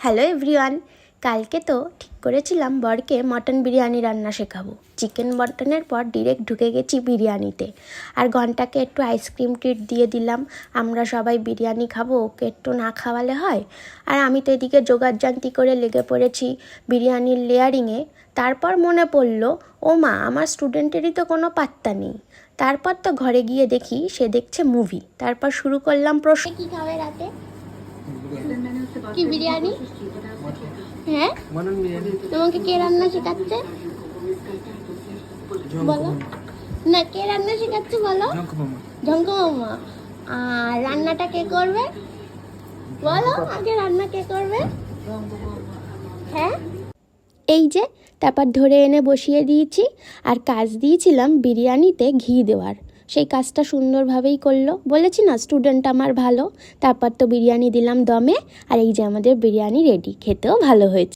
Hello everyone, কালকে তো ঠিক করেছিলাম বরকে মটন বিরিয়ানি রান্না শেখাবো। চিকেন মটনের পর ডিরেক্ট ঢুকে গেছি বিরিয়ানিতে। আর ঘন্টাকে একটু আইসক্রিম ট্রিট দিয়ে দিলাম, আমরা সবাই বিরিয়ানি খাবো, ওকে একটু না খাওয়ালে হয়। আর আমি তো এদিকে জোগাড়জান্তি করে লেগে পড়েছি বিরিয়ানির লেয়ারিংয়ে। তারপর মনে পড়লো, ও মা, আমার স্টুডেন্টেরই তো কোনো পাত্তা নেই। তারপর তো ঘরে গিয়ে দেখি সে দেখছে মুভি। তারপর শুরু করলাম প্রশ্ন, কী খাবে রাতে? কি বিরিয়ানি? হ্যাঁ, তোমাকে কে রান্না শেখাচ্ছে বলো না, কে রান্না শেখাচ্ছে বলো? ঝঙ্কু মামা। আর রান্নাটা কে করবে বলো? আগে রান্না কে করবে? হ্যাঁ, এই যে। তারপর ধরে এনে বসিয়ে দিয়েছি, আর কাজ দিয়েছিলাম বিরিয়ানিতে ঘি দেওয়ার। সেই কাজটা সুন্দরভাবেই করলো। বলেছি না, স্টুডেন্ট আমার ভালো। তারপর তো বিরিয়ানি দিলাম দমে, আর এই যে আমাদের বিরিয়ানি রেডি, খেতেও ভালো হয়েছে।